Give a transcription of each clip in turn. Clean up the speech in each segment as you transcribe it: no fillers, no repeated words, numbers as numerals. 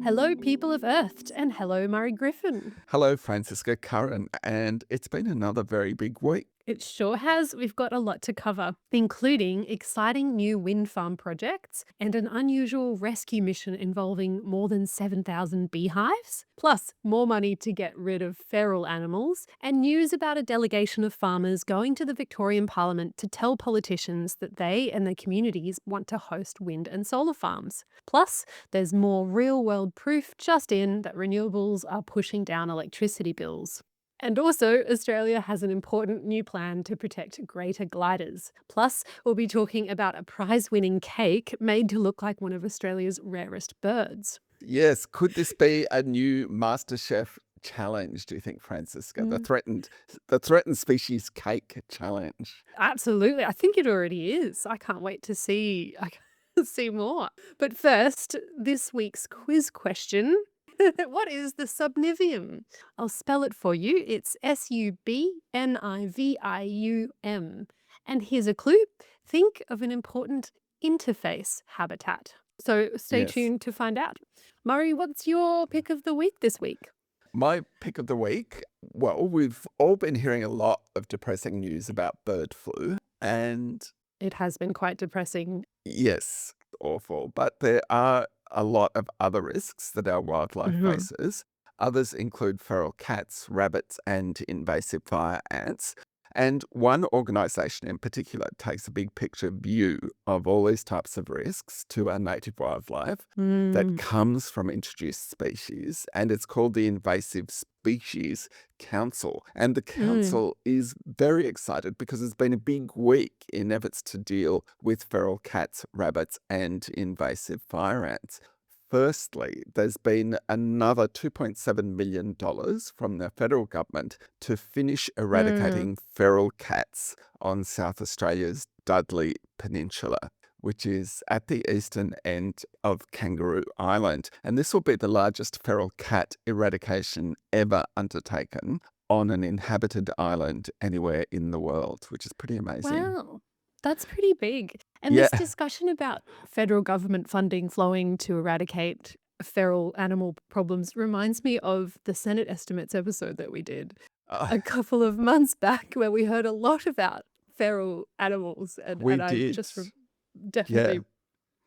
Hello, people of Earth, and hello, Murray Griffin. Hello, Franziska Curran, and it's been another very big week. It sure has. We've got a lot to cover, including exciting new wind farm projects and an unusual rescue mission involving more than 7,000 beehives, plus more money to get rid of feral animals, and news about a delegation of farmers going to the Victorian Parliament to tell politicians that they and their communities want to host wind and solar farms. Plus, there's more real-world proof just in that renewables are pushing down electricity bills. And also, Australia has an important new plan to protect greater gliders. Plus, we'll be talking about a prize-winning cake made to look like one of Australia's rarest birds. Yes, could this be a new MasterChef challenge, do you think, Franziska? The threatened species cake challenge. Absolutely. I think it already is. I can't wait to see see more. But first, this week's quiz question. What is the subnivium? I'll spell it for you. It's SUBNIVIUM. And here's a clue. Think of an important interface habitat. So stay Yes. tuned to find out. Murray, what's your pick of the week this week? My pick of the week, well, we've all been hearing a lot of depressing news about bird flu, and It has been quite depressing. yes, awful. But there are a lot of other risks that our wildlife Mhm. faces. Others include feral cats, rabbits, and invasive fire ants. And one organisation in particular takes a big picture view of all these types of risks to our native wildlife that Mm. comes from introduced species, and it's called the Invasive Species Council. And the Mm. council is very excited because it's been a big week in efforts to deal with feral cats, rabbits, and invasive fire ants. Firstly, there's been another $2.7 million from the federal government to finish Mm. eradicating feral cats on South Australia's Dudley Peninsula, which is at the eastern end of Kangaroo Island. And this will be the largest feral cat eradication ever undertaken on an inhabited island anywhere in the world, which is pretty amazing. Wow, that's pretty big. And Yeah. this discussion about federal government funding flowing to eradicate feral animal problems reminds me of the Senate estimates episode that we did Uh, a couple of months back, where we heard a lot about feral animals. And, we and I did. just Yeah. definitely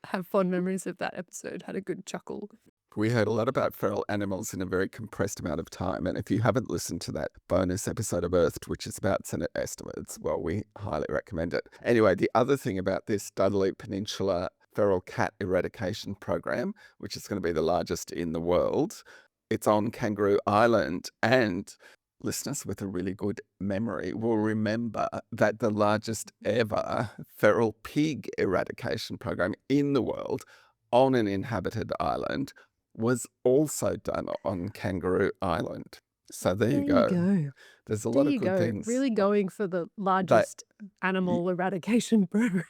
have fond memories of that episode, had a good chuckle. We heard a lot about feral animals in a very compressed amount of time. And if you haven't listened to that bonus episode of Earthed, which is about Senate estimates, well, we highly recommend it. Anyway, the other thing about this Dudley Peninsula feral cat eradication program, which is going to be the largest in the world, it's on Kangaroo Island. And listeners with a really good memory will remember that the largest ever feral pig eradication program in the world on an inhabited island was also done on Kangaroo Island. So there you There you go. go. There's a There lot of you good go. things Really going for the that largest animal eradication programs.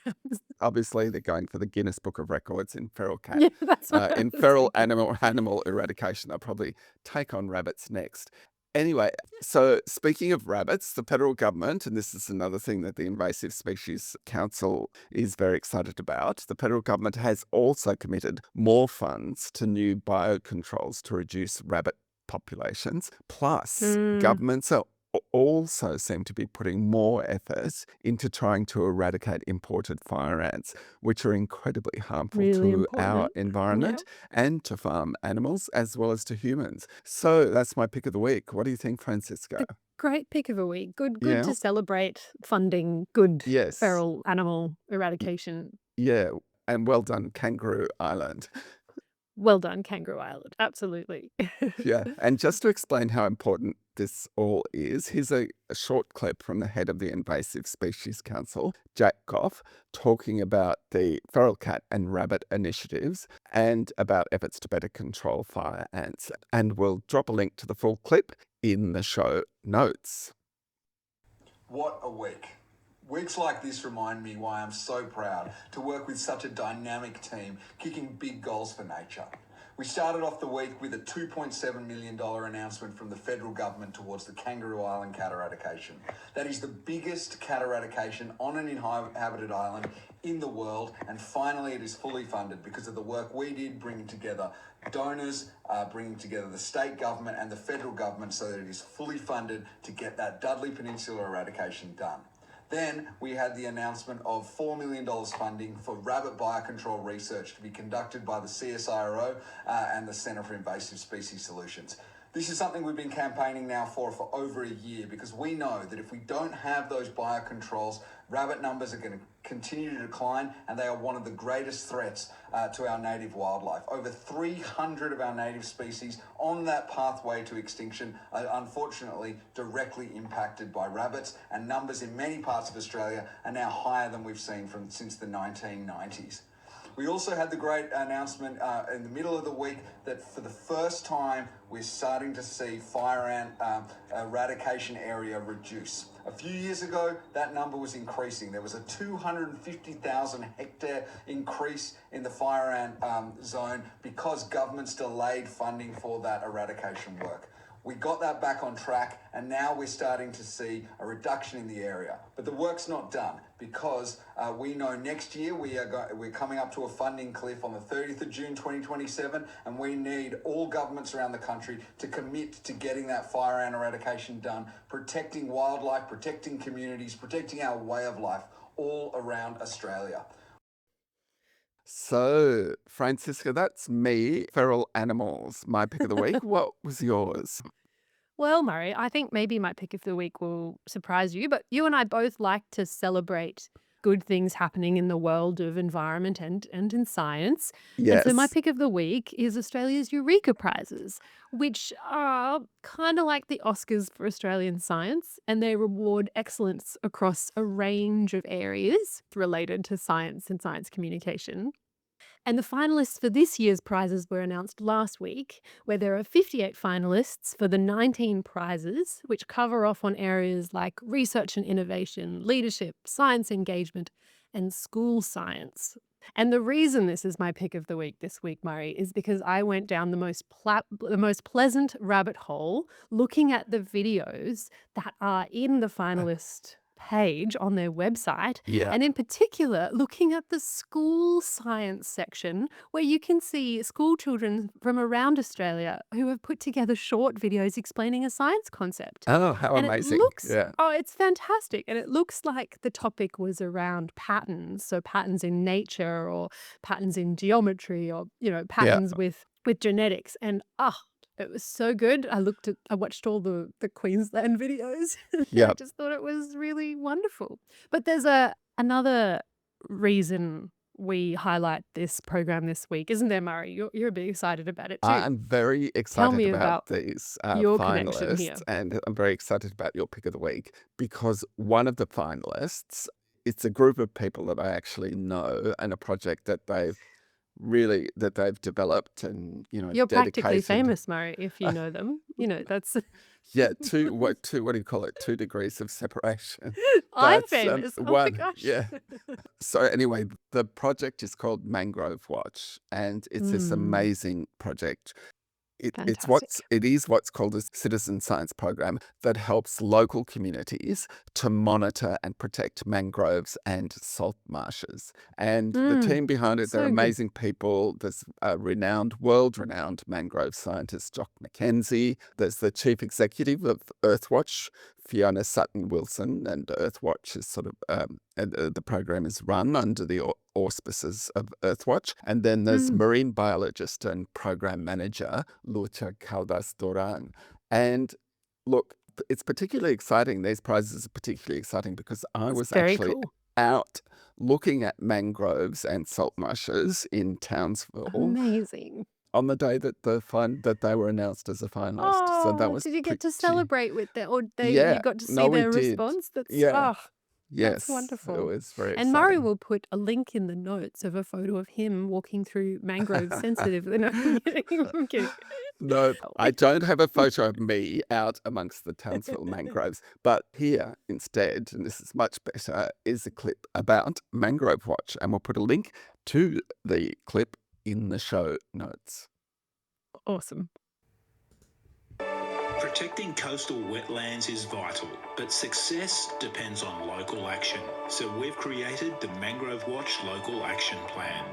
obviously they're going for the Guinness Book of Records in feral cat. Yeah, that's what I In was feral thinking. animal eradication, they'll probably take on rabbits next. Anyway, so speaking of rabbits, the federal government, and this is another thing that the Invasive Species Council is very excited about, the federal government has also committed more funds to new biocontrols to reduce rabbit populations. Plus, Mm. governments are also seem to be putting more effort into trying to eradicate imported fire ants, which are incredibly harmful Really to our important. Yeah. environment and to farm animals as well as to humans. So that's my pick of the week. What do you think, Francisco? A great pick of a week. Good Yeah. to celebrate funding good Yes. feral animal Y- eradication. Yeah. And well done, Kangaroo Island. Well done, Kangaroo Island. Absolutely. Yeah. And just to explain how important this all is, here's a short clip from the head of the Invasive Species Council, Jack Goff, talking about the feral cat and rabbit initiatives and about efforts to better control fire ants. And we'll drop a link to the full clip in the show notes. What a week. Weeks like this remind me why I'm so proud to work with such a dynamic team, kicking big goals for nature. We started off the week with a $2.7 million announcement from the federal government towards the Kangaroo Island cat eradication. That is the biggest cat eradication on an inhabited island in the world, and finally it is fully funded because of the work we did bringing together donors, bringing together the state government and the federal government so that it is fully funded to get that Dudley Peninsula eradication done. Then we had the announcement of $4 million funding for rabbit biocontrol research to be conducted by the CSIRO and the Centre for Invasive Species Solutions. This is something we've been campaigning now for over a year because we know that if we don't have those biocontrols, rabbit numbers are going to continue to decline, and they are one of the greatest threats to our native wildlife. Over 300 of our native species on that pathway to extinction are unfortunately directly impacted by rabbits, and numbers in many parts of Australia are now higher than we've seen since the 1990s. We also had the great announcement in the middle of the week that for the first time we're starting to see fire ant eradication area reduce. A few years ago, that number was increasing. There was a 250,000 hectare increase in the fire ant zone because governments delayed funding for that eradication work. We got that back on track, and now we're starting to see a reduction in the area. But the work's not done because we know next year we're coming up to a funding cliff on the 30th of June 2027, and we need all governments around the country to commit to getting that fire ant eradication done, protecting wildlife, protecting communities, protecting our way of life all around Australia. So, Franziska, that's me. Feral animals, my pick of the week. What was yours? Well, Murray, I think maybe my pick of the week will surprise you, but you and I both like to celebrate good things happening in the world of environment and in science. And so my Yes. pick of the week is Australia's Eureka Prizes, which are kind of like the Oscars for Australian science, and they reward excellence across a range of areas related to science and science communication. And the finalists for this year's prizes were announced last week, where there are 58 finalists for the 19 prizes, which cover off on areas like research and innovation, leadership, science engagement, and school science. And the reason this is my pick of the week this week, Murray, is because I went down the most pleasant rabbit hole looking at the videos that are in the finalist page on their website, Yeah. and in particular looking at the school science section where you can see school children from around Australia who have put together short videos explaining a science concept. Oh, how And amazing. Yeah. it's fantastic. And it looks like the topic was around patterns. So patterns in nature or patterns in geometry or, Yeah. patterns with genetics. And it was so good. I watched all the Queensland videos. I Yeah. just thought it was really wonderful. But there's another reason we highlight this program this week, isn't there, Murray? You're a bit excited about it too. I'm very Tell excited me about about these your connection here. finalists, and I'm very excited about your pick of the week because one of the finalists, it's a group of people that I actually know and a project that they've developed and You're practically dedicated. famous, Murray, if you know them. That's Yeah, what do you call it? 2 degrees of separation. I'm That's famous. Oh my one. gosh. Yeah. So anyway, the project is called MangroveWatch, and it's this amazing project. Fantastic. It is what's called a citizen science program that helps local communities to monitor and protect mangroves and salt marshes. And the team behind it, they're So good. amazing people. There's a world-renowned mangrove scientist, Jock McKenzie. There's the chief executive of Earthwatch, Fiona Sutton-Wilson, and Earthwatch is the program is run under the auspices of Earthwatch. And then there's marine biologist and program manager, Lucha Caldas Duran. And look, it's particularly exciting. These prizes are particularly exciting because I It's was very actually cool. out looking at mangroves and salt marshes in Townsville Amazing. on the day that they were announced as a finalist. So that Oh, was did you get to pretty. celebrate with them, or you Yeah, got to see no, we their did. response? That's Yeah, that's yes, it wonderful. was very And Murray exciting. will put a link in the notes of a photo of him walking through mangrove sensitive. No, I'm kidding. I'm kidding. No, I don't have a photo of me out amongst the Townsville mangroves, but here instead, and this is much better, is a clip about Mangrove Watch, and we'll put a link to the clip in the show notes. Awesome. Protecting coastal wetlands is vital, but success depends on local action. So we've created the MangroveWatch Local Action Plan,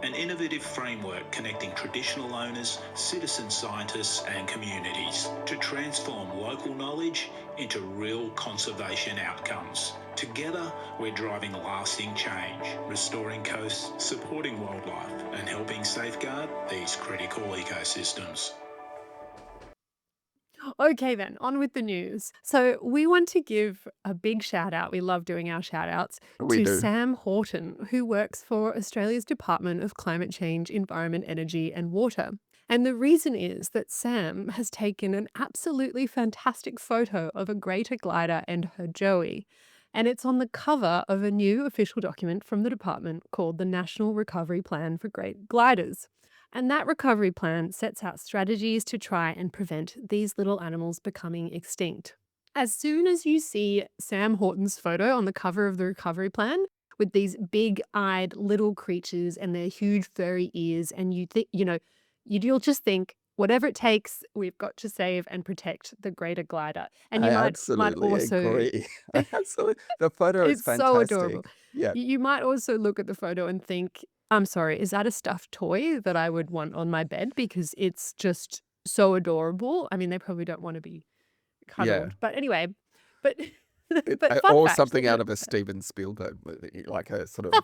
an innovative framework connecting traditional owners, citizen scientists and communities to transform local knowledge into real conservation outcomes. Together, we're driving lasting change, restoring coasts, supporting wildlife and helping safeguard these critical ecosystems. Okay, then, on with the news. So, we want to give a big shout out. We love doing our shout outs We to do. Sam Horton, who works for Australia's Department of Climate Change, Environment, Energy and Water. And the reason is that Sam has taken an absolutely fantastic photo of a greater glider and her joey. And it's on the cover of a new official document from the department called the National Recovery Plan for Great Gliders. And that recovery plan sets out strategies to try and prevent these little animals becoming extinct. As soon as you see Sam Horton's photo on the cover of the recovery plan with these big-eyed little creatures and their huge furry ears, and you think, you'll just think, whatever it takes, we've got to save and protect the greater glider. And I you might absolutely also agree. I absolutely. The photo is it's so adorable. fantastic. Yeah. You might also look at the photo and think, I'm sorry, is that a stuffed toy that I would want on my bed? Because it's just so adorable. I mean, they probably don't want to be Yeah. cuddled. But anyway, but but fun Or fact. something out of a Steven Spielberg movie, like a sort of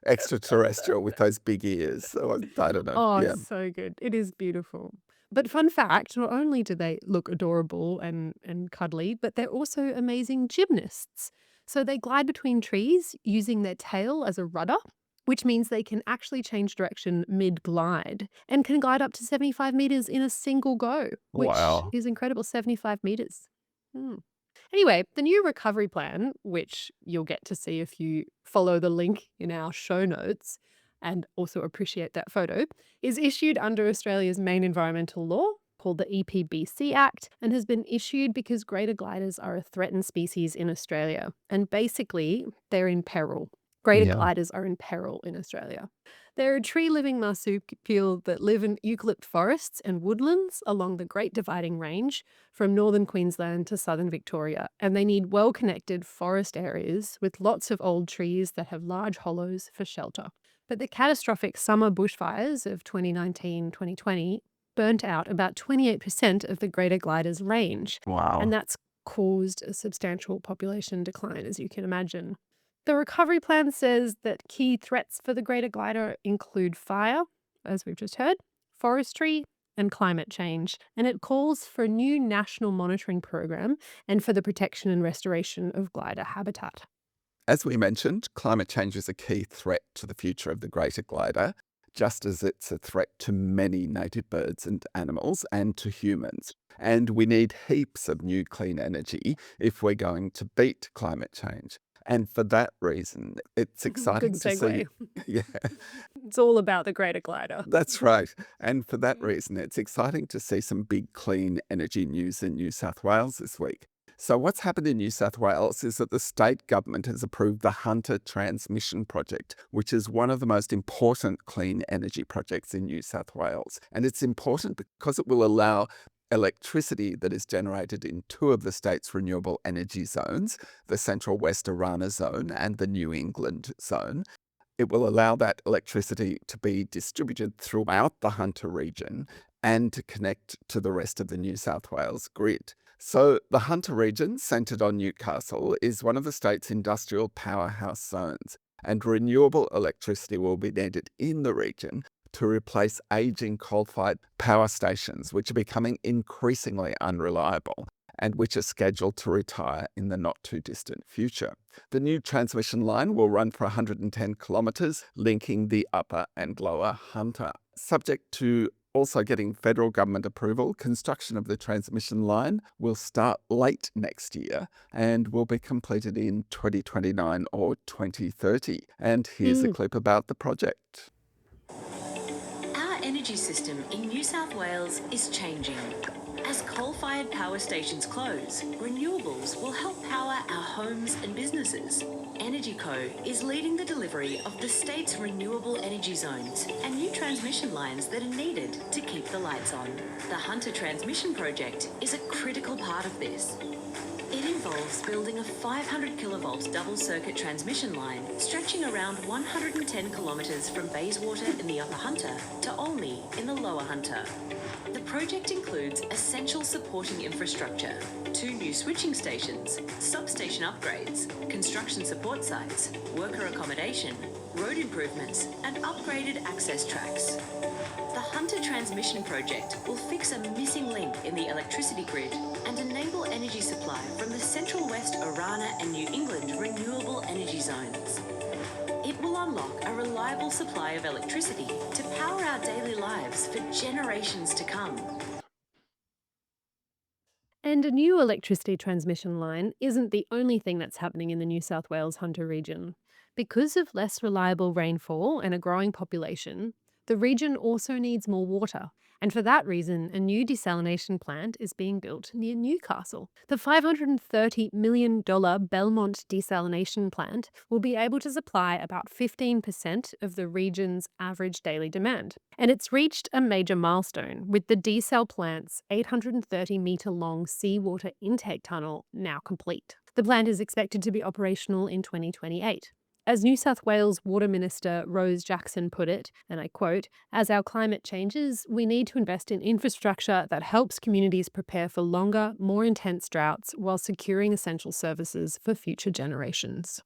extraterrestrial with those big ears. So I don't know. Oh, Yeah. so good. It is beautiful. But fun fact, not only do they look adorable and cuddly, but they're also amazing gymnasts. So they glide between trees using their tail as a rudder, which means they can actually change direction mid-glide and can glide up to 75 meters in a single go, which Wow. is incredible, 75 meters. Hmm. Anyway, the new recovery plan, which you'll get to see if you follow the link in our show notes and also appreciate that photo, is issued under Australia's main environmental law called the EPBC Act and has been issued because greater gliders are a threatened species in Australia. And basically, they're in peril. Greater Yeah. gliders are in peril in Australia. They're a tree-living marsupial that live in eucalypt forests and woodlands along the Great Dividing Range from northern Queensland to southern Victoria, and they need well-connected forest areas with lots of old trees that have large hollows for shelter. But the catastrophic summer bushfires of 2019-2020 burnt out about 28% of the greater glider's range, Wow. and that's caused a substantial population decline, as you can imagine. The recovery plan says that key threats for the greater glider include fire, as we've just heard, forestry, and climate change. And it calls for a new national monitoring program and for the protection and restoration of glider habitat. As we mentioned, climate change is a key threat to the future of the greater glider, just as it's a threat to many native birds and animals and to humans. And we need heaps of new clean energy if we're going to beat climate change. And for that reason, it's exciting Good to see. segue. Yeah, It's all about the greater glider. that's right. And for that reason, it's exciting to see some big clean energy news in New South Wales this week. So what's happened in New South Wales is that the state government has approved the Hunter Transmission Project, which is one of the most important clean energy projects in New South Wales. And it's important because it will allow electricity that is generated in two of the state's renewable energy zones, the Central West Arana Zone and the New England Zone. It will allow that electricity to be distributed throughout the Hunter region and to connect to the rest of the New South Wales grid. So the Hunter region, centred on Newcastle, is one of the state's industrial powerhouse zones, and renewable electricity will be needed in the region to replace aging coal-fired power stations, which are becoming increasingly unreliable and which are scheduled to retire in the not-too-distant future. The new transmission line will run for 110 kilometres, linking the upper and lower Hunter. Subject to also getting federal government approval, construction of the transmission line will start late next year and will be completed in 2029 or 2030. And here's a clip about the project. Our energy system in New South Wales is changing. As coal-fired power stations close, renewables will help power our homes and businesses. EnergyCo is leading the delivery of the state's renewable energy zones and new transmission lines that are needed to keep the lights on. The Hunter Transmission Project is a critical part of this. It involves building a 500 kilovolt double circuit transmission line stretching around 110 kilometres from Bayswater in the Upper Hunter to Olney in the Lower Hunter. The project includes essential supporting infrastructure, 2 new switching stations, substation upgrades, construction support sites, worker accommodation, road improvements and upgraded access tracks. The Hunter Transmission Project will fix a missing link in the electricity grid and enable energy supply from the Central West Orana and New England renewable energy zones. It will unlock a reliable supply of electricity to power our daily lives for generations to come. And a new electricity transmission line isn't the only thing that's happening in the New South Wales Hunter region. Because of less reliable rainfall and a growing population, the region also needs more water. And for that reason, a new desalination plant is being built near Newcastle. The $530 million Belmont desalination plant will be able to supply about 15% of the region's average daily demand. And it's reached a major milestone, with the desal plant's 830-metre-long seawater intake tunnel now complete. The plant is expected to be operational in 2028. As New South Wales Water Minister Rose Jackson put it, and I quote, "As our climate changes, we need to invest in infrastructure that helps communities prepare for longer, more intense droughts while securing essential services for future generations."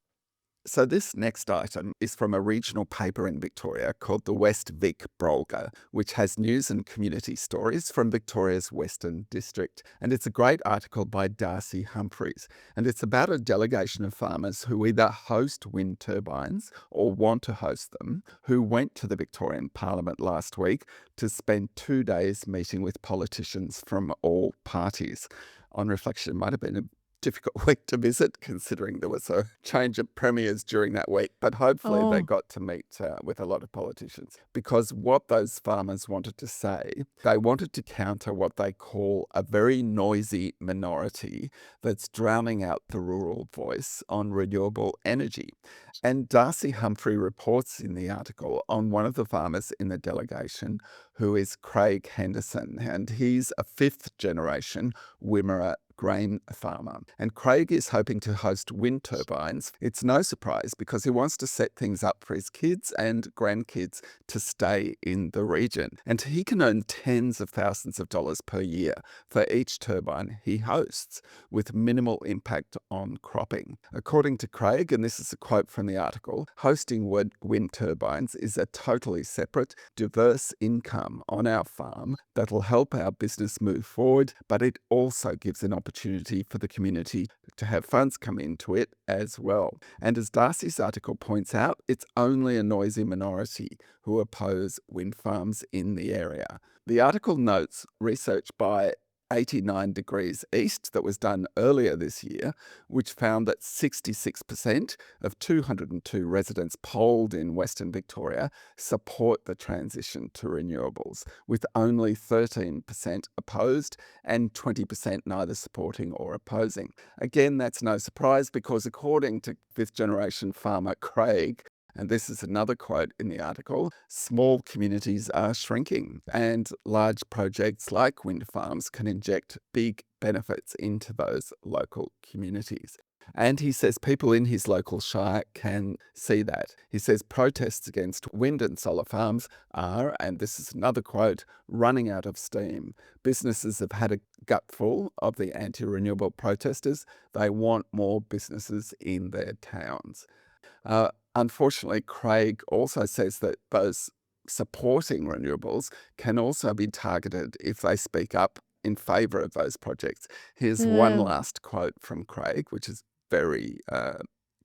So this next item is from a regional paper in Victoria called the West Vic Brolga, which has news and community stories from Victoria's Western District. And it's a great article by Dansie Humphreys. And it's about a delegation of farmers who either host wind turbines or want to host them, who went to the Victorian Parliament last week to spend 2 days meeting with politicians from all parties. On reflection, it might have been a difficult week to visit, considering there was a change of premiers during that week. But hopefully they got to meet with a lot of politicians. Because what those farmers wanted to say, they wanted to counter what they call a very noisy minority that's drowning out the rural voice on renewable energy. And Dansie Humphrey reports in the article on one of the farmers in the delegation, who is Craig Henderson. And he's a 5th generation Wimmera grain farmer. And Craig is hoping to host wind turbines. It's no surprise because he wants to set things up for his kids and grandkids to stay in the region. And he can earn tens of thousands of dollars per year for each turbine he hosts, with minimal impact on cropping. According to Craig, and this is a quote from the article, hosting wind turbines is a totally separate, diverse income on our farm that'll help our business move forward, but it also gives an opportunity for the community to have funds come into it as well. And as Darcy's article points out, it's only a noisy minority who oppose wind farms in the area. The article notes research by 89 Degrees East that was done earlier this year, which found that 66% of 202 residents polled in Western Victoria support the transition to renewables, with only 13% opposed and 20% neither supporting or opposing. Again, that's no surprise because according to 5th generation farmer Craig, and this is another quote in the article, small communities are shrinking and large projects like wind farms can inject big benefits into those local communities. And he says people in his local shire can see that. He says protests against wind and solar farms are, and this is another quote, running out of steam. Businesses have had a gutful of the anti-renewable protesters. They want more businesses in their towns. Unfortunately, Craig also says that those supporting renewables can also be targeted if they speak up in favour of those projects. Here's one last quote from Craig, which is very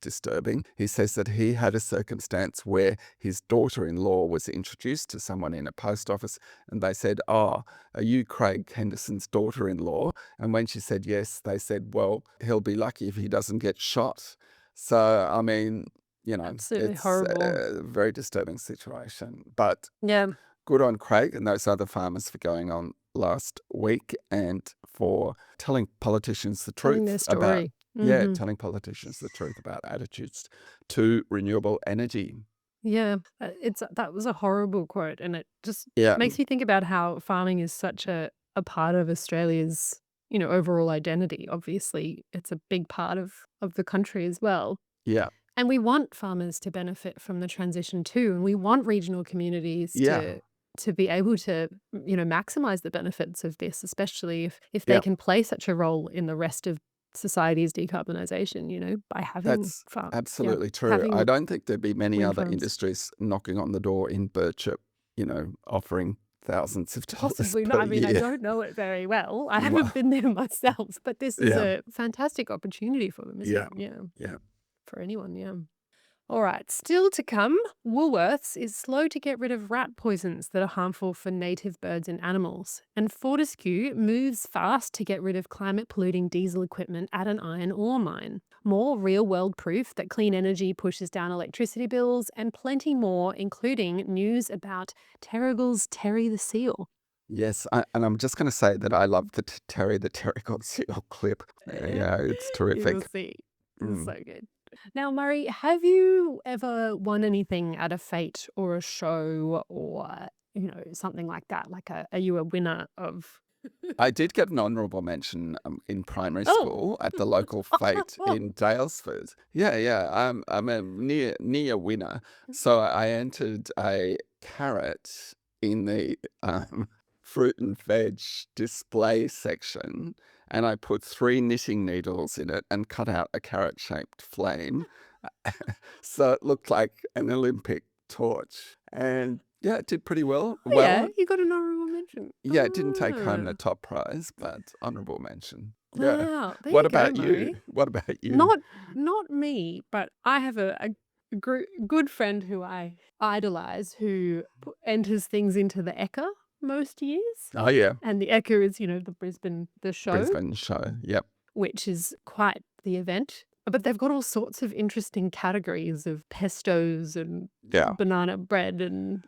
disturbing. He says that he had a circumstance where his daughter-in-law was introduced to someone in a post office and they said, "Oh, are you Craig Henderson's daughter-in-law?" And when she said yes, they said, "Well, he'll be lucky if he doesn't get shot." So, I mean, Absolutely it's horrible. a very disturbing situation. But Yeah. good on Craig and those other farmers for going on last week and for telling politicians the Telling their truth about, story. Mm-hmm. telling politicians the truth about attitudes to renewable energy. Yeah, that was a horrible quote, and it just Yeah, makes me think about how farming is such a part of Australia's, overall identity. Obviously, it's a big part of the country as well. yeah, And we want farmers to benefit from the transition too, and we want regional communities yeah, to be able to, maximize the benefits of this, especially if they yeah. can play such a role in the rest of society's decarbonisation, by having That's absolutely true. I having don't think there'd be many wind other farms. industries knocking on the door in Birchip, offering thousands of dollars Possibly not. per I mean, I year. don't know it very well. I Well, haven't been there myself, but this is yeah, a fantastic opportunity for them, isn't yeah, it? Yeah, yeah. for anyone, yeah. All right, still to come, Woolworths is slow to get rid of rat poisons that are harmful for native birds and animals. And Fortescue moves fast to get rid of climate-polluting diesel equipment at an iron ore mine. More real-world proof that clean energy pushes down electricity bills, and plenty more, including news about Terrigal's Terry the Seal. Yes, and I'm just going to say that I love the Terry the Terrigal Seal clip. Yeah, it's You will terrific. see. It's Mm. so good. Now, Murray, have you ever won anything at a fete or a show or, something like that? Like, are you a winner of? I did get an honourable mention in primary Oh, school at the local fete in Dalesford. Yeah, yeah, I'm a near winner. So I entered a carrot in the fruit and veg display section, and I put 3 knitting needles in it and cut out a carrot-shaped flame. So it looked like an Olympic torch. And yeah, it did pretty well. oh yeah, Well, you got an honorable mention. yeah, it didn't take home the Ah, top prize, but honourable mention. Yeah. wow, there What you go, about you? Murray. What about you? Not me, but I have a good friend who I idolize who enters things into the Ekka most years. Oh, yeah. And the Ekka is, the show, Brisbane show. Yep. which is quite the event. But they've got all sorts of interesting categories of pestos and Yeah. banana bread and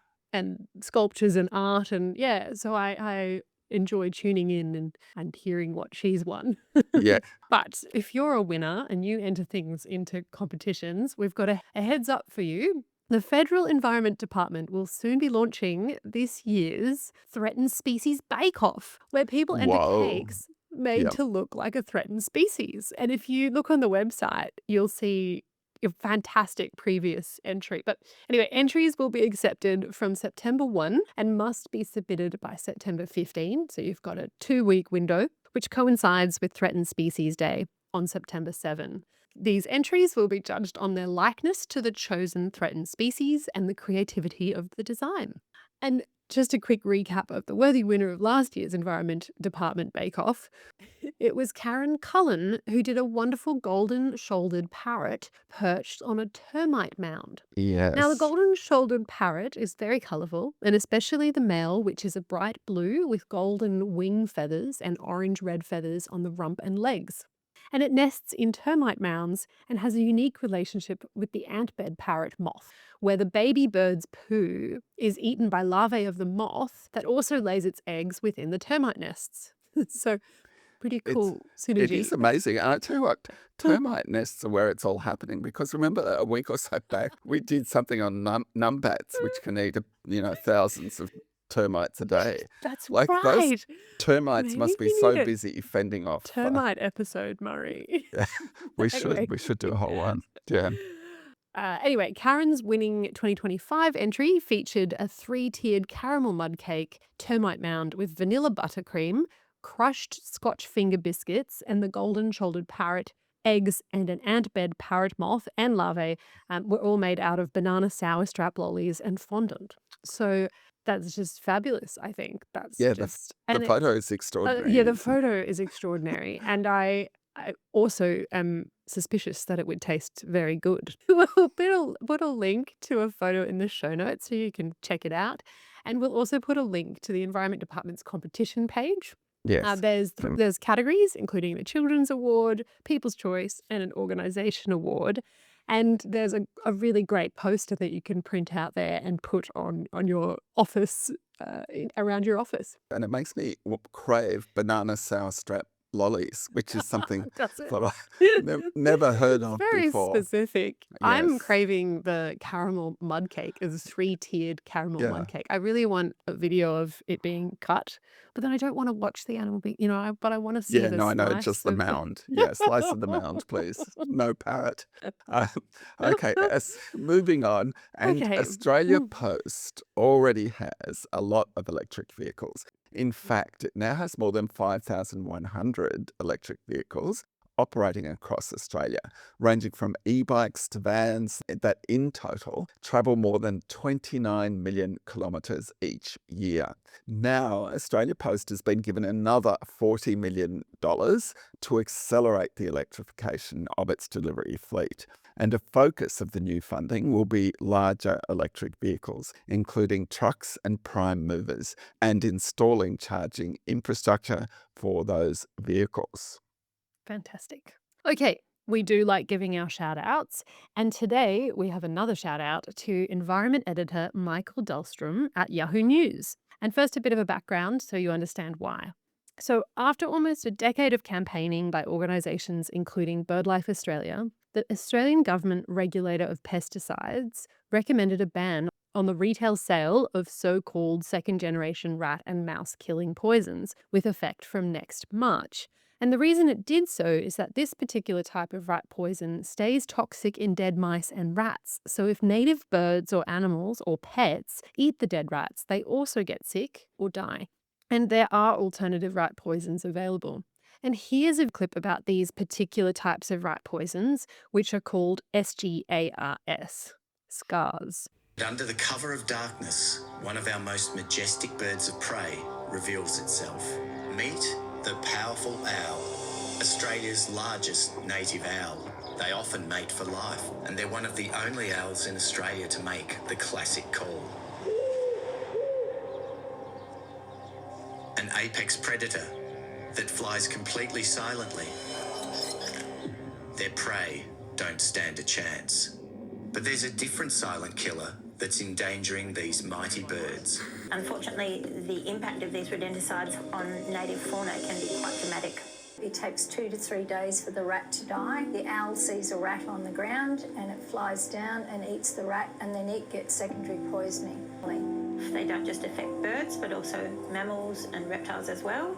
sculptures and art. And yeah, so I enjoy tuning in and hearing what she's won. Yeah. But if you're a winner and you enter things into competitions, we've got a heads up for you. The Federal Environment Department will soon be launching this year's Threatened Species Bake Off, where people enter Whoa. cakes made Yep. to look like a threatened species. And if you look on the website, you'll see a fantastic previous entry. But anyway, entries will be accepted from September 1 and must be submitted by September 15. So you've got a 2-week window, which coincides with Threatened Species Day on September 7. These entries will be judged on their likeness to the chosen threatened species and the creativity of the design. And just a quick recap of the worthy winner of last year's Environment Department Bake Off. It was Karen Cullen who did a wonderful golden-shouldered parrot perched on a termite mound. Now, the Yes. golden-shouldered parrot is very colourful, and especially the male, which is a bright blue with golden wing feathers and orange-red feathers on the rump and legs. And it nests in termite mounds and has a unique relationship with the antbed parrot moth, where the baby bird's poo is eaten by larvae of the moth that also lays its eggs within the termite nests. So pretty It's cool it is synergy. amazing. And I tell you what, termite nests are where it's all happening, because remember a week or so back we did something on numbats, which can eat thousands of termites a day. That's Like those right. termites Maybe must be we so need a busy fending off. termite episode, Murray. We Anyway. should do a whole one. Yeah. Anyway, Karen's winning 2025 entry featured a 3-tiered caramel mud cake, termite mound with vanilla buttercream, crushed Scotch finger biscuits, and the golden-shouldered parrot, eggs, and an antbed parrot moth and larvae were all made out of banana sour strap lollies and fondant. So that's just fabulous, I think. That's Yeah, just... the And photo is extraordinary. yeah, the photo is extraordinary. And I also am suspicious that it would taste very good. We'll put a link to a photo in the show notes so you can check it out. And we'll also put a link to the Environment Department's competition page. Yes. There's categories, including the Children's Award, People's Choice, and an Organisation Award. And there's a really great poster that you can print out there and put on your office, around your office. And it makes me crave banana sour strap lollies, which is something Does it? that I never heard It's of very before. specific. I'm Yes. craving the caramel mud cake. It's a 3-tiered caramel Yeah. mud cake. I really want a video of it being cut, but then I don't want to watch the animal be, but I want to see Yeah, the no, I know, slice just the of mound. Yeah, slice of the mound, please. No parrot. Okay, moving on. And Okay. Australia Post already has a lot of electric vehicles. In fact, it now has more than 5,100 electric vehicles operating across Australia, ranging from e-bikes to vans that in total travel more than 29 million kilometres each year. Now, Australia Post has been given another $40 million to accelerate the electrification of its delivery fleet. And a focus of the new funding will be larger electric vehicles, including trucks and prime movers, and installing charging infrastructure for those vehicles. Fantastic. Okay, we do like giving our shout outs. And today we have another shout out to environment editor Michael Dahlstrom at Yahoo News. And first, a bit of a background so you understand why. So, after almost a decade of campaigning by organisations including BirdLife Australia, the Australian government regulator of pesticides recommended a ban on the retail sale of so-called second-generation rat and mouse killing poisons with effect from next March. And the reason it did so is that this particular type of rat poison stays toxic in dead mice and rats. So if native birds or animals or pets eat the dead rats, they also get sick or die. And there are alternative rat poisons available. And here's a clip about these particular types of rat poisons, which are called SGARS, SCARS. Under the cover of darkness, one of our most majestic birds of prey reveals itself. Meet the powerful owl, Australia's largest native owl. They often mate for life, and they're one of the only owls in Australia to make the classic call. An apex predator that flies completely silently. Their prey don't stand a chance. But there's a different silent killer that's endangering these mighty birds. Unfortunately, the impact of these rodenticides on native fauna can be quite dramatic. It takes 2 to 3 days for the rat to die. The owl sees a rat on the ground and it flies down and eats the rat, and then it gets secondary poisoning. They don't just affect birds, but also mammals and reptiles as well.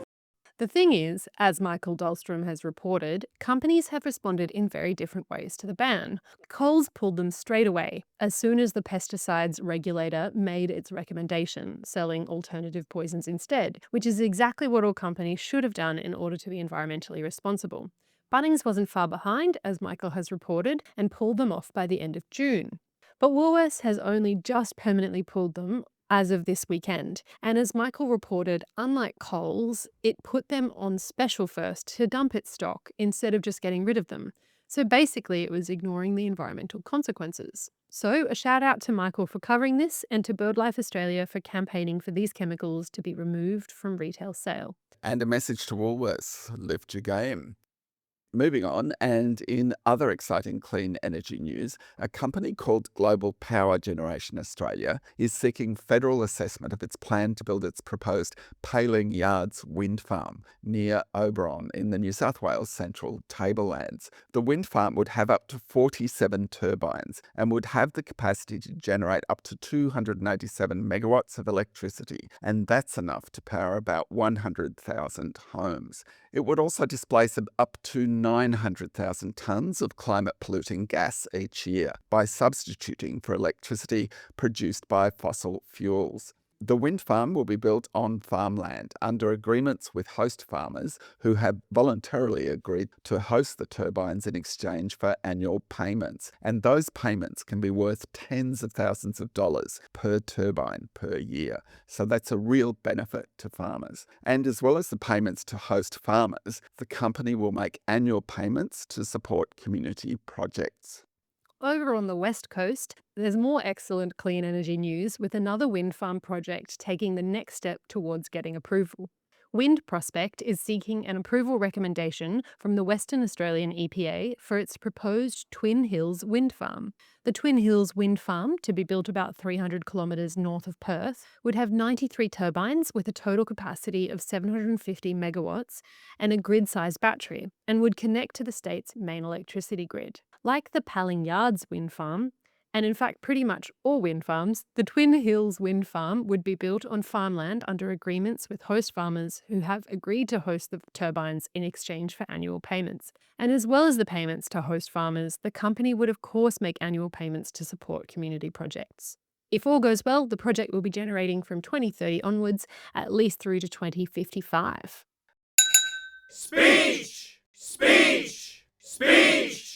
The thing is, as Michael Dahlstrom has reported, companies have responded in very different ways to the ban. Coles pulled them straight away as soon as the pesticides regulator made its recommendation, selling alternative poisons instead, which is exactly what all companies should have done in order to be environmentally responsible. Bunnings wasn't far behind, as Michael has reported, and pulled them off by the end of June. But Woolworths has only just permanently pulled them as of this weekend. And as Michael reported, unlike Coles, it put them on special first to dump its stock instead of just getting rid of them. So basically, it was ignoring the environmental consequences. So a shout out to Michael for covering this, and to BirdLife Australia for campaigning for these chemicals to be removed from retail sale. And a message to Woolworths: lift your game. Moving on, and in other exciting clean energy news, a company called Global Power Generation Australia is seeking federal assessment of its plan to build its proposed Paling Yards wind farm near Oberon in the New South Wales Central Tablelands. The wind farm would have up to 47 turbines and would have the capacity to generate up to 287 megawatts of electricity, and that's enough to power about 100,000 homes. It would also displace up to 900,000 tonnes of climate-polluting gas each year by substituting for electricity produced by fossil fuels. The wind farm will be built on farmland under agreements with host farmers who have voluntarily agreed to host the turbines in exchange for annual payments. And those payments can be worth tens of thousands of dollars per turbine per year. So that's a real benefit to farmers. And as well as the payments to host farmers, the company will make annual payments to support community projects. Over on the West Coast, there's more excellent clean energy news with another wind farm project taking the next step towards getting approval. Wind Prospect is seeking an approval recommendation from the Western Australian EPA for its proposed Twin Hills wind farm. The Twin Hills wind farm, to be built about 300 kilometres north of Perth, would have 93 turbines with a total capacity of 750 megawatts and a grid-sized battery, and would connect to the state's main electricity grid. Like the Palling Yards wind farm, and in fact pretty much all wind farms, the Twin Hills wind farm would be built on farmland under agreements with host farmers who have agreed to host the turbines in exchange for annual payments. And as well as the payments to host farmers, the company would of course make annual payments to support community projects. If all goes well, the project will be generating from 2030 onwards, at least through to 2055. Speech! Speech! Speech!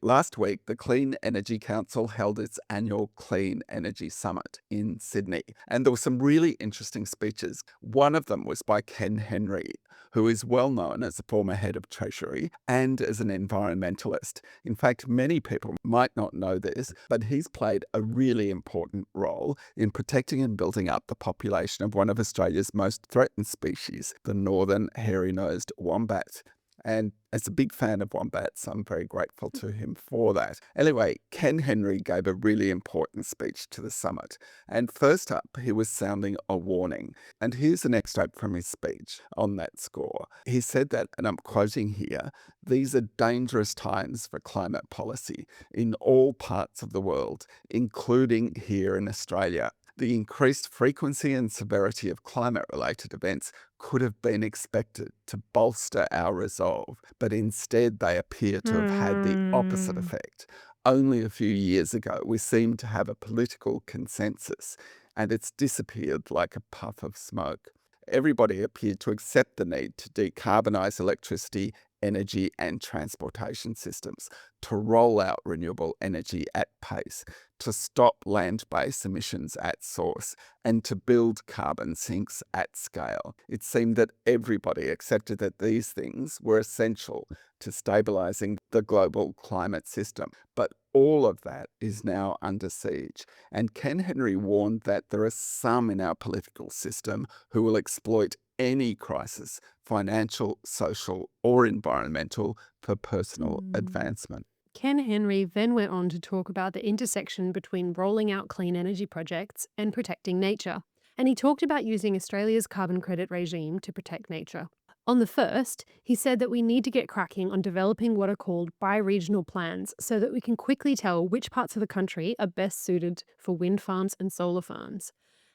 Last week, the Clean Energy Council held its annual Clean Energy Summit in Sydney, and there were some really interesting speeches. One of them was by Ken Henry, who is well known as a former head of Treasury and as an environmentalist. In fact, many people might not know this, but he's played a really important role in protecting and building up the population of one of Australia's most threatened species, the northern hairy-nosed wombat. And as a big fan of wombats, I'm very grateful to him for that. Anyway, Ken Henry gave a really important speech to the summit. And first up, he was sounding a warning. And here's an extract from his speech on that score. He said that, and I'm quoting here, "These are dangerous times for climate policy in all parts of the world, including here in Australia. The increased frequency and severity of climate-related events could have been expected to bolster our resolve, but instead they appear to have had the opposite effect. Only a few years ago, we seemed to have a political consensus, and it's disappeared like a puff of smoke. Everybody appeared to accept the need to decarbonise electricity, energy and transportation systems, to roll out renewable energy at pace, to stop land-based emissions at source, and to build carbon sinks at scale. It seemed that everybody accepted that these things were essential to stabilising the global climate system. But all of that is now under siege. And Ken Henry warned that there are some in our political system who will exploit any crisis, financial, social, or environmental, for personal advancement. Ken Henry then went on to talk about the intersection between rolling out clean energy projects and protecting nature. And he talked about using Australia's carbon credit regime to protect nature. On the first, he said that we need to get cracking on developing what are called bi-regional plans so that we can quickly tell which parts of the country are best suited for wind farms and solar farms.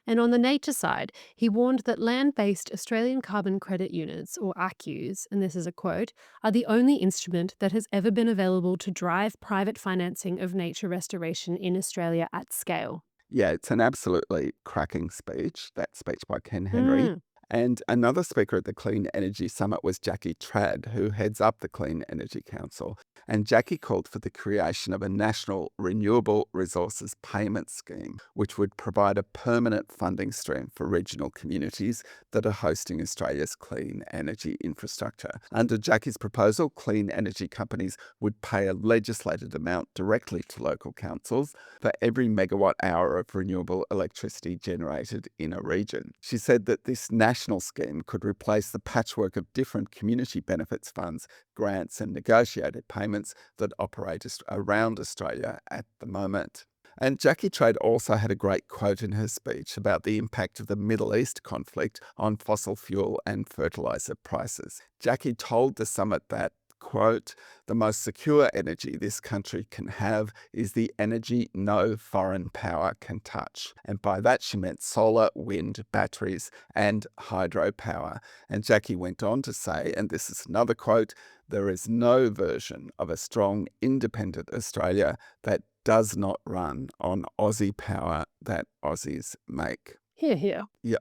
And on the nature side, he warned that land-based Australian carbon credit units, or ACCUs, and this is a quote, are the only instrument that has ever been available to drive private financing of nature restoration in Australia at scale. Yeah, it's an absolutely cracking speech, that speech by Ken Henry. And another speaker at the Clean Energy Summit was Jackie Trad, who heads up the Clean Energy Council. And Jackie called for the creation of a national renewable resources payment scheme, which would provide a permanent funding stream for regional communities that are hosting Australia's clean energy infrastructure. Under Jackie's proposal, clean energy companies would pay a legislated amount directly to local councils for every megawatt hour of renewable electricity generated in a region. She said that this national scheme could replace the patchwork of different community benefits funds, grants and negotiated payments that operate around Australia at the moment. And Jackie Trade also had a great quote in her speech about the impact of the Middle East conflict on fossil fuel and fertiliser prices. Jackie told the summit that, quote, "The most secure energy this country can have is the energy no foreign power can touch." And by that she meant solar, wind, batteries and hydropower. And Jackie went on to say, and this is another quote, "There is no version of a strong, independent Australia that does not run on Aussie power that Aussies make." Hear, hear. Yeah.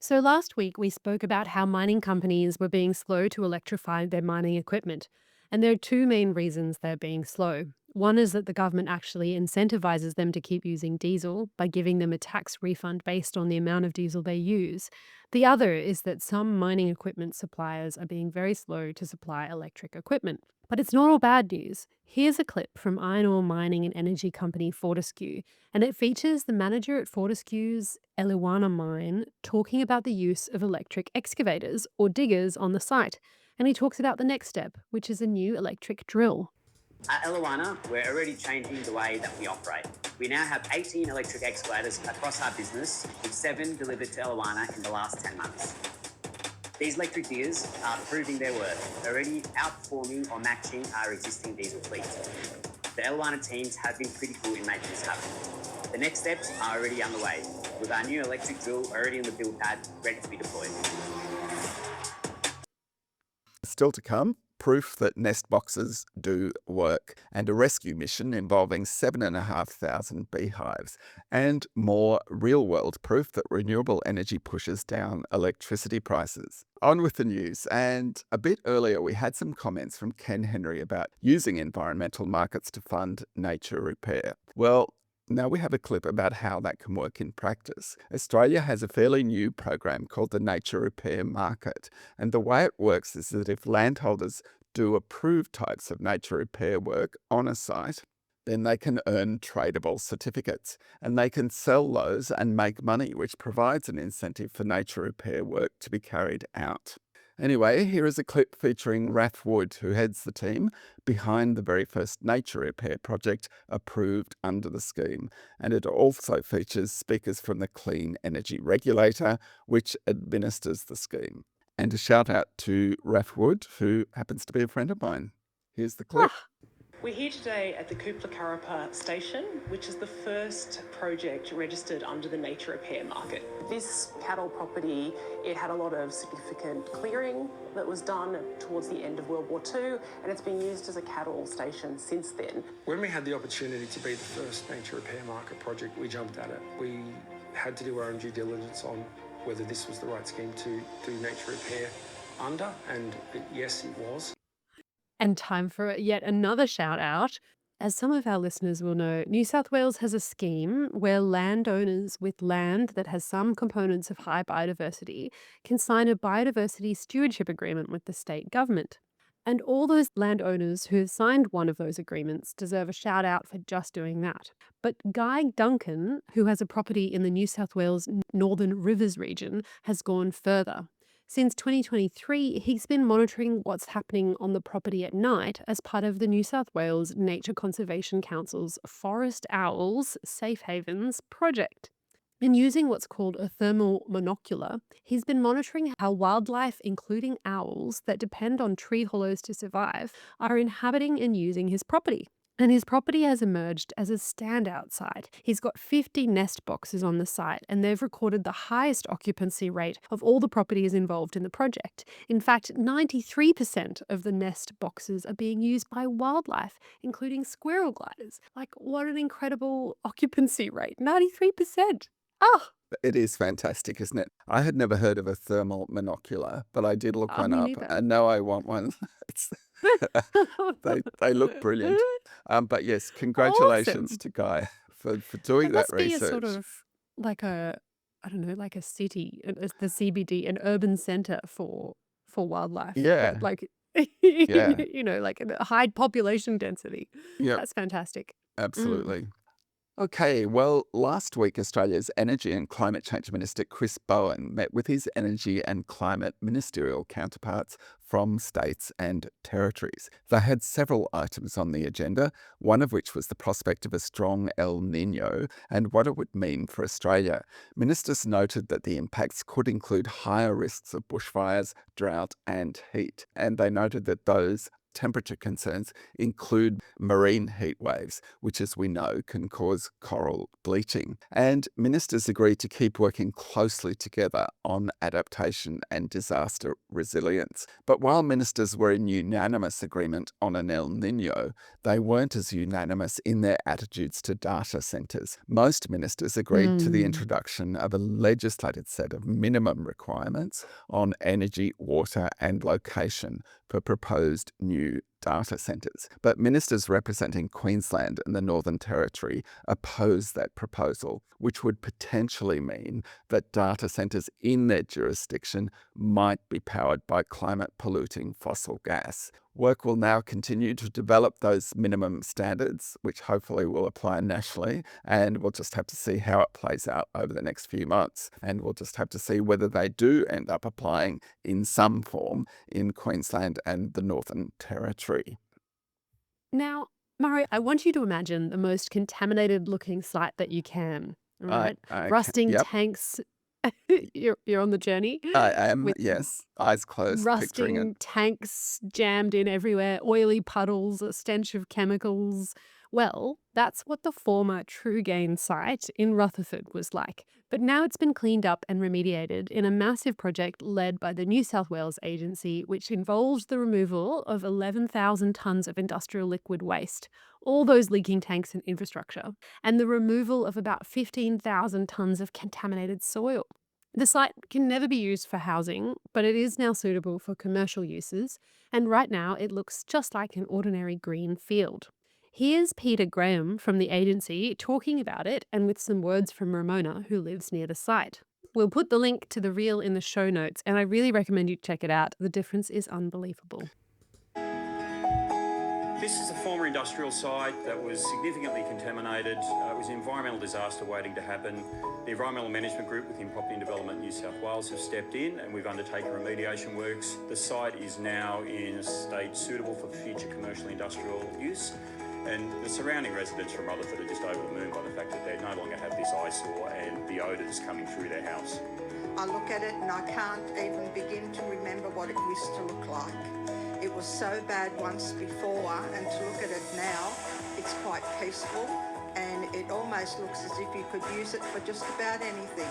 So last week we spoke about how mining companies were being slow to electrify their mining equipment. And there are two main reasons they're being slow. One is that the government actually incentivizes them to keep using diesel by giving them a tax refund based on the amount of diesel they use. The other is that some mining equipment suppliers are being very slow to supply electric equipment. But it's not all bad news. Here's a clip from iron ore mining and energy company Fortescue, and it features the manager at Fortescue's Eliwana mine talking about the use of electric excavators or diggers on the site. And he talks about the next step, which is a new electric drill. At Eliwana, we're already changing the way that we operate. We now have 18 electric excavators across our business, with 7 delivered to Eliwana in the last 10 months. These electric diggers are proving their worth, already outperforming or matching our existing diesel fleet. The Eliwana teams have been critical in making this happen. The next steps are already underway, with our new electric drill already in the build pad, ready to be deployed. Still to come, proof that nest boxes do work, and a rescue mission involving 7,500 beehives, and more real-world proof that renewable energy pushes down electricity prices. On with the news, and a bit earlier we had some comments from Ken Henry about using environmental markets to fund nature repair. Well, now we have a clip about how that can work in practice. Australia has a fairly new program called the Nature Repair Market, and the way it works is that if landholders do approved types of nature repair work on a site, then they can earn tradable certificates, and they can sell those and make money, which provides an incentive for nature repair work to be carried out. Anyway, here is a clip featuring Raph Wood, who heads the team behind the very first nature repair project approved under the scheme. And it also features speakers from the Clean Energy Regulator, which administers the scheme. And a shout out to Raph Wood, who happens to be a friend of mine. Here's the clip. We're here today at the Kupla station, which is the first project registered under the nature repair market. This cattle property, it had a lot of significant clearing that was done towards the end of World War II, and it's been used as a cattle station since then. When we had the opportunity to be the first nature repair market project, we jumped at it. We had to do our own due diligence on whether this was the right scheme to do nature repair under, and yes, it was. And time for yet another shout out. As some of our listeners will know, New South Wales has a scheme where landowners with land that has some components of high biodiversity can sign a biodiversity stewardship agreement with the state government. And all those landowners who have signed one of those agreements deserve a shout out for just doing that. But Guy Duncan, who has a property in the New South Wales Northern Rivers region, has gone further. Since 2023, he's been monitoring what's happening on the property at night as part of the New South Wales Nature Conservation Council's Forest Owls Safe Havens project. And using what's called a thermal monocular, he's been monitoring how wildlife, including owls that depend on tree hollows to survive, are inhabiting and using his property. And his property has emerged as a standout site. He's got 50 nest boxes on the site, and they've recorded the highest occupancy rate of all the properties involved in the project. In fact, 93% of the nest boxes are being used by wildlife, including squirrel gliders. Like, what an incredible occupancy rate. 93%. Oh! It is fantastic, isn't it? I had never heard of a thermal monocular, but I did look one me up, neither. and now I want one. They look brilliant. But yes, congratulations Awesome. to Guy for doing It that must be research. a sort of like like a city, the CBD, an urban center for wildlife. Yeah. Like, Yeah. like a high population density. Yep, That's fantastic. absolutely. Okay, well, last week Australia's Energy and Climate Change Minister Chris Bowen met with his energy and climate ministerial counterparts from states and territories. They had several items on the agenda, one of which was the prospect of a strong El Nino and what it would mean for Australia. Ministers noted that the impacts could include higher risks of bushfires, drought and heat, and they noted that those temperature concerns include marine heat waves, which, as we know, can cause coral bleaching. And ministers agreed to keep working closely together on adaptation and disaster resilience. But while ministers were in unanimous agreement on an El Nino, they weren't as unanimous in their attitudes to data centres. Most ministers agreed to the introduction of a legislated set of minimum requirements on energy, water and location for proposed new data centres. But ministers representing Queensland and the Northern Territory oppose that proposal, which would potentially mean that data centres in their jurisdiction might be powered by climate-polluting fossil gas. Work will now continue to develop those minimum standards, which hopefully will apply nationally, and we'll just have to see how it plays out over the next few months. And we'll just have to see whether they do end up applying in some form in Queensland and the Northern Territory. Now, Murray, I want you to imagine the most contaminated looking site that you can. All right. Rusting Yep, tanks. You're on the journey I am, with yes, eyes closed, picturing it. rusting tanks jammed in everywhere, oily puddles, a stench of chemicals. Well, that's what the former Truegain site in Rutherford was like. But now it's been cleaned up and remediated in a massive project led by the New South Wales agency, which involves the removal of 11,000 tonnes of industrial liquid waste, all those leaking tanks and infrastructure, and the removal of about 15,000 tonnes of contaminated soil. The site can never be used for housing, but it is now suitable for commercial uses, and right now it looks just like an ordinary green field. Here's Peter Graham from the agency talking about it and with some words from Ramona, who lives near the site. We'll put the link to the reel in the show notes, and I really recommend you check it out. The difference is unbelievable. This is a former industrial site that was significantly contaminated. It was an environmental disaster waiting to happen. The Environmental Management Group within Property and Development New South Wales have stepped in and we've undertaken remediation works. The site is now in a state suitable for future commercial industrial use. And the surrounding residents from Rutherford are just over the moon by the fact that they no longer have this eyesore and the odours coming through their house. I look at it and I can't even begin to remember what it used to look like. It was so bad once before, and to look at it now, it's quite peaceful and it almost looks as if you could use it for just about anything.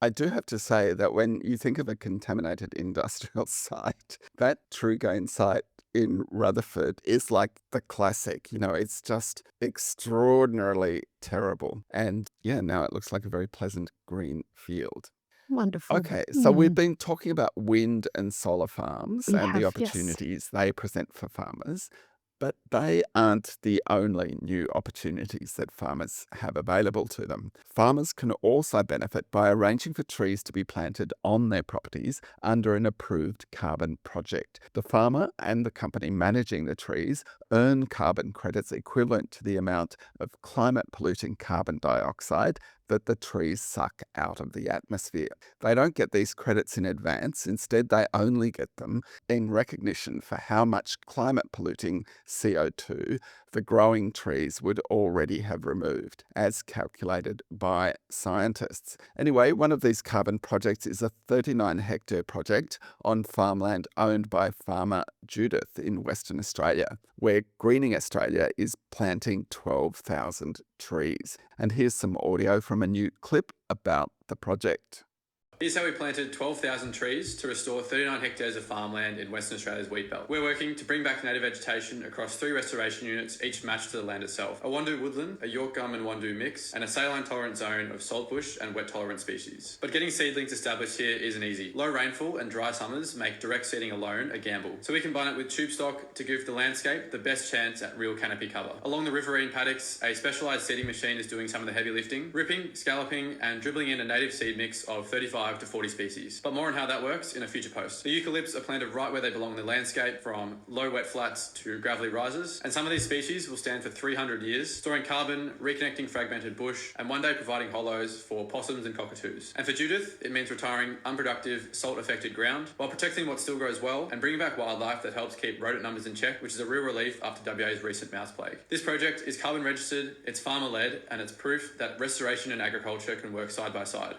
I do have to say that when you think of a contaminated industrial site, that Truegain site in Rutherford is like the classic. You know, it's just extraordinarily terrible. And yeah, now it looks like a very pleasant green field. Wonderful. Okay, so we've been talking about wind and solar farms We and the have, yes. opportunities they present for farmers, but they aren't the only new opportunities that farmers have available to them. Farmers can also benefit by arranging for trees to be planted on their properties under an approved carbon project. The farmer and the company managing the trees earn carbon credits equivalent to the amount of climate-polluting carbon dioxide that the trees suck out of the atmosphere. They don't get these credits in advance. Instead, they only get them in recognition for how much climate-polluting CO2 the growing trees would already have removed, as calculated by scientists. Anyway, one of these carbon projects is a 39-hectare project on farmland owned by farmer Judith in Western Australia, where Greening Australia is planting 12,000 trees. And here's some audio from a new clip about the project. Here's how we planted 12,000 trees to restore 39 hectares of farmland in Western Australia's wheat belt. We're working to bring back native vegetation across 3 restoration units, each matched to the land itself. A Wandoo woodland, a York gum and Wandoo mix, and a saline-tolerant zone of saltbush and wet-tolerant species. But getting seedlings established here isn't easy. Low rainfall and dry summers make direct seeding alone a gamble. So we combine it with tube stock to give the landscape the best chance at real canopy cover. Along the riverine paddocks, a specialised seeding machine is doing some of the heavy lifting, ripping, scalloping, and dribbling in a native seed mix of 35 to 40 species. But more on how that works in a future post. The eucalypts are planted right where they belong in the landscape, from low wet flats to gravelly rises, and some of these species will stand for 300 years, storing carbon, reconnecting fragmented bush, and one day providing hollows for possums and cockatoos. And for Judith, it means retiring unproductive, salt-affected ground, while protecting what still grows well, and bringing back wildlife that helps keep rodent numbers in check, which is a real relief after WA's recent mouse plague. This project is carbon registered, it's farmer-led, and it's proof that restoration and agriculture can work side by side.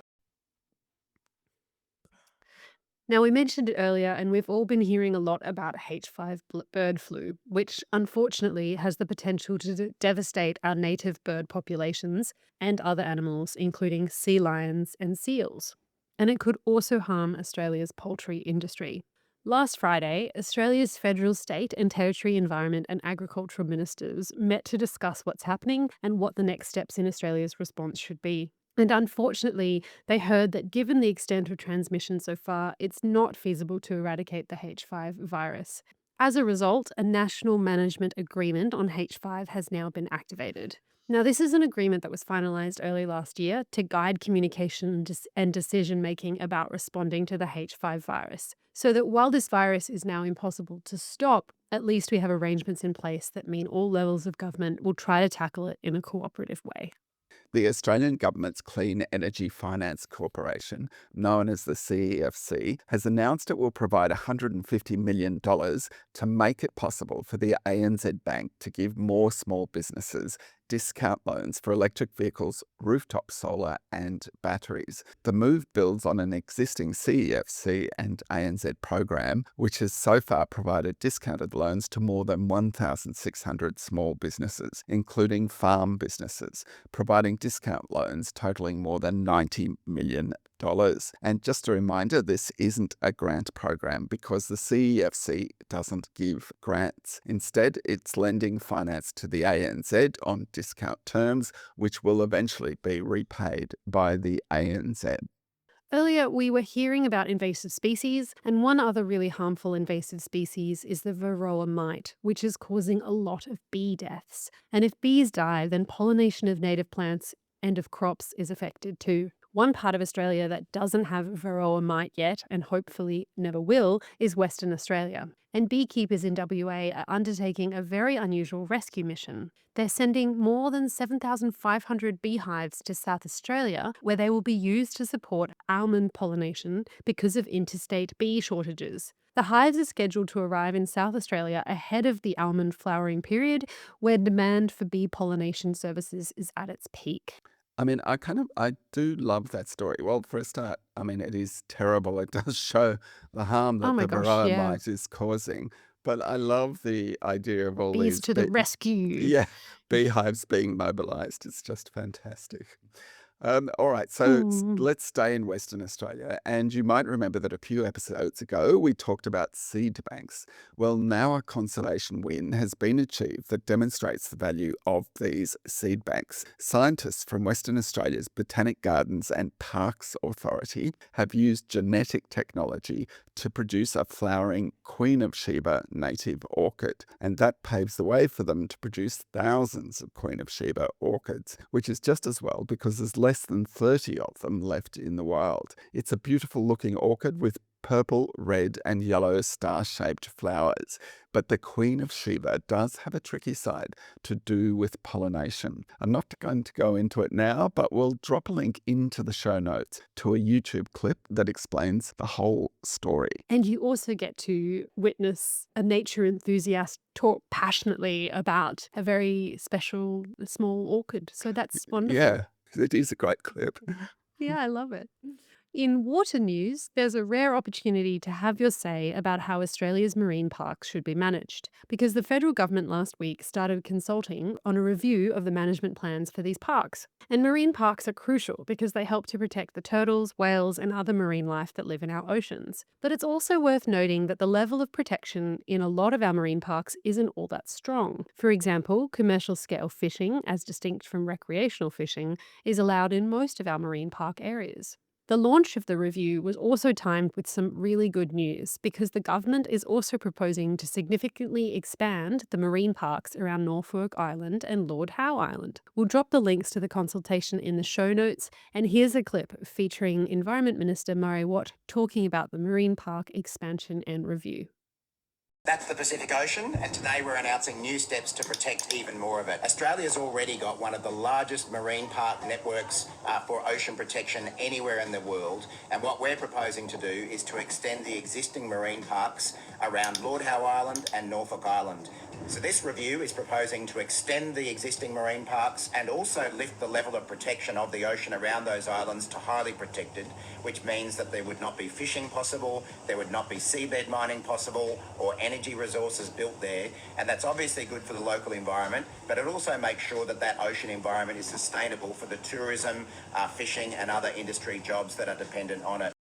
Now, we mentioned it earlier, and we've all been hearing a lot about H5 bird flu, which unfortunately has the potential to devastate our native bird populations and other animals, including sea lions and seals. And it could also harm Australia's poultry industry. Last Friday, Australia's federal, state and territory environment and agricultural ministers met to discuss what's happening and what the next steps in Australia's response should be. And unfortunately, they heard that given the extent of transmission so far, it's not feasible to eradicate the H5 virus. As a result, a national management agreement on H5 has now been activated. Now, this is an agreement that was finalised early last year to guide communication and decision making about responding to the H5 virus. So that while this virus is now impossible to stop, at least we have arrangements in place that mean all levels of government will try to tackle it in a cooperative way. The Australian Government's Clean Energy Finance Corporation, known as the CEFC, has announced it will provide $150 million to make it possible for the ANZ Bank to give more small businesses discount loans for electric vehicles, rooftop solar, and batteries. The move builds on an existing CEFC and ANZ program, which has so far provided discounted loans to more than 1,600 small businesses, including farm businesses, providing discount loans totaling more than $90 million. And just a reminder, this isn't a grant program because the CEFC doesn't give grants. Instead, it's lending finance to the ANZ on discount terms, which will eventually be repaid by the ANZ. Earlier, we were hearing about invasive species, and one other really harmful invasive species is the varroa mite, which is causing a lot of bee deaths. And if bees die, then pollination of native plants and of crops is affected too. One part of Australia that doesn't have varroa mite yet, and hopefully never will, is Western Australia. And beekeepers in WA are undertaking a very unusual rescue mission. They're sending more than 7,500 beehives to South Australia, where they will be used to support almond pollination because of interstate bee shortages. The hives are scheduled to arrive in South Australia ahead of the almond flowering period, where demand for bee pollination services is at its peak. I mean, I do love that story. Well, for a start, I mean, it is terrible. It does show the harm Oh that my the gosh, varroa yeah. mite is causing. But I love the idea of all Bees these, to the rescue. yeah, beehives being mobilized. It's just fantastic. All right, so Hmm. let's stay in Western Australia. And you might remember that a few episodes ago, we talked about seed banks. Well, now a conservation win has been achieved that demonstrates the value of these seed banks. Scientists from Western Australia's Botanic Gardens and Parks Authority have used genetic technology to produce a flowering Queen of Sheba native orchid. And that paves the way for them to produce thousands of Queen of Sheba orchids, which is just as well because there's less than 30 of them left in the wild. It's a beautiful looking orchid with purple, red, and yellow star-shaped flowers. But the Queen of Sheba does have a tricky side to do with pollination. I'm not going to go into it now, but we'll drop a link into the show notes to a YouTube clip that explains the whole story. And you also get to witness a nature enthusiast talk passionately about a very special small orchid. So that's wonderful. Yeah, it is a great clip. Yeah, I love it. In water news, there's a rare opportunity to have your say about how Australia's marine parks should be managed, because the federal government last week started consulting on a review of the management plans for these parks. And marine parks are crucial because they help to protect the turtles, whales, and other marine life that live in our oceans. But it's also worth noting that the level of protection in a lot of our marine parks isn't all that strong. For example, commercial scale fishing, as distinct from recreational fishing, is allowed in most of our marine park areas. The launch of the review was also timed with some really good news because the government is also proposing to significantly expand the marine parks around Norfolk Island and Lord Howe Island. We'll drop the links to the consultation in the show notes, and here's a clip featuring Environment Minister Murray Watt talking about the marine park expansion and review. That's the Pacific Ocean, and today we're announcing new steps to protect even more of it. Australia's already got one of the largest marine park networks for ocean protection anywhere in the world, and what we're proposing to do is to extend the existing marine parks around Lord Howe Island and Norfolk Island. So this review is proposing to extend the existing marine parks and also lift the level of protection of the ocean around those islands to highly protected, which means that there would not be fishing possible, there would not be seabed mining possible, or energy resources built there. And that's obviously good for the local environment, but it also makes sure that that ocean environment is sustainable for the tourism, fishing and other industry jobs that are dependent on it.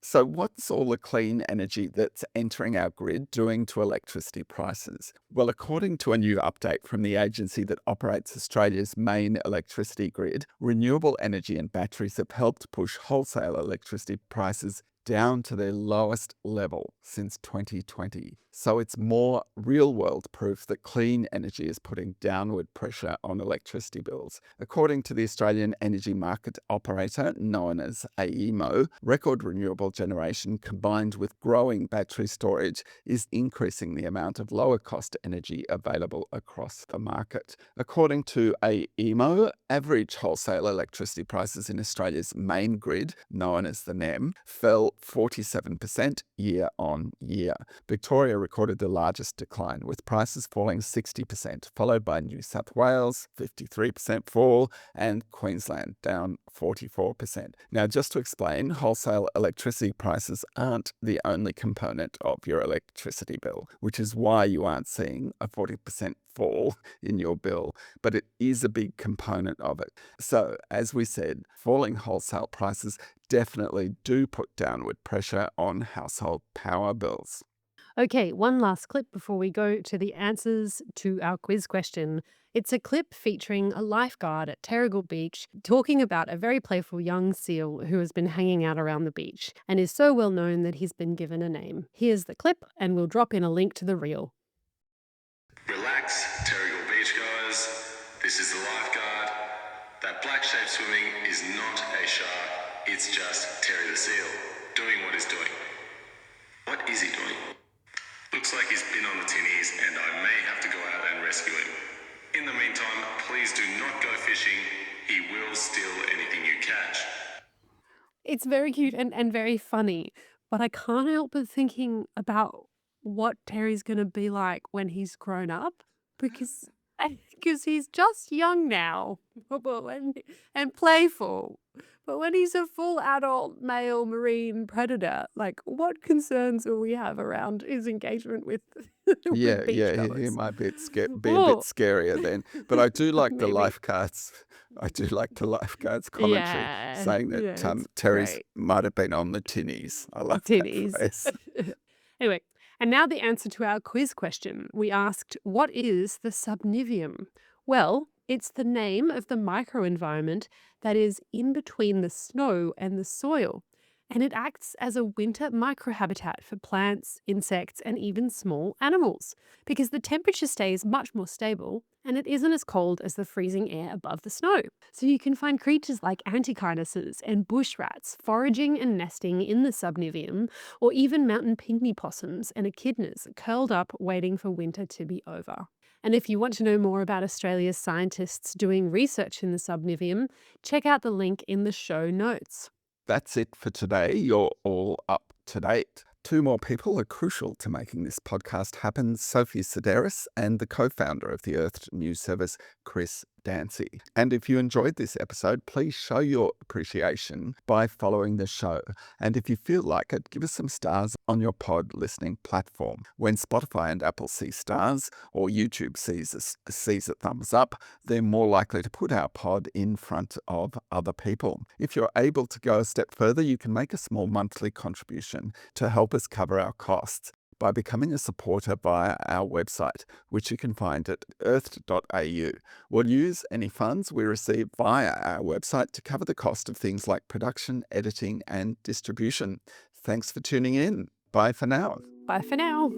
So what's all the clean energy that's entering our grid doing to electricity prices? Well, according to a new update from the agency that operates Australia's main electricity grid, renewable energy and batteries have helped push wholesale electricity prices down to their lowest level since 2020. So it's more real-world proof that clean energy is putting downward pressure on electricity bills. According to the Australian Energy Market Operator, known as AEMO, record renewable generation combined with growing battery storage is increasing the amount of lower-cost energy available across the market. According to AEMO, average wholesale electricity prices in Australia's main grid, known as the NEM, fell 47% year on year. Victoria recorded the largest decline, with prices falling 60%, followed by New South Wales, 53% fall, and Queensland, down 44%. Now, just to explain, wholesale electricity prices aren't the only component of your electricity bill, which is why you aren't seeing a 40% fall in your bill, but it is a big component of it. So, as we said, falling wholesale prices definitely do put downward pressure on household power bills. Okay, one last clip before we go to the answers to our quiz question. It's a clip featuring a lifeguard at Terrigal Beach talking about a very playful young seal who has been hanging out around the beach and is so well known that he's been given a name. Here's the clip, and we'll drop in a link to the reel. Relax, Terrigal Beachgoers. This is the lifeguard. That black shape swimming is not a shark. It's just Terry the seal doing what he's doing. What is he doing? Looks like he's been on the tinnies and I may have to go out and rescue him. In the meantime, please do not go fishing. He will steal anything you catch. It's very cute and very funny, but I can't help but thinking about what Terry's going to be like when he's grown up, because he's just young now and playful. But when he's a full adult male marine predator, like, what concerns will we have around his engagement with He beachgoers? might be a bit Oh, scarier then. But I do like the maybe. lifeguards. I do like the lifeguards commentary saying that it's Terry's great. might have been on the tinnies. I love that Tinnies. phrase. Anyway, and now the answer to our quiz question. We asked, what is the subnivium? Well, it's the name of the microenvironment that is in between the snow and the soil, and it acts as a winter microhabitat for plants, insects, and even small animals, because the temperature stays much more stable and it isn't as cold as the freezing air above the snow. So you can find creatures like antechinus and bush rats foraging and nesting in the subnivium, or even mountain pygmy possums and echidnas curled up waiting for winter to be over. And if you want to know more about Australia's scientists doing research in the subnivium, check out the link in the show notes. That's it for today. You're all up to date. Two more people are crucial to making this podcast happen: Sophie Sideris and the co-founder of the Earth News Service, Chris Dansie. And if you enjoyed this episode, please show your appreciation by following the show. And if you feel like it, give us some stars on your pod listening platform. When Spotify and Apple see stars, or YouTube sees a thumbs up, they're more likely to put our pod in front of other people. If you're able to go a step further, you can make a small monthly contribution to help us cover our costs by becoming a supporter via our website, which you can find at earth.au. We'll use any funds we receive via our website to cover the cost of things like production, editing, and distribution. Thanks for tuning in. Bye for now. Bye for now.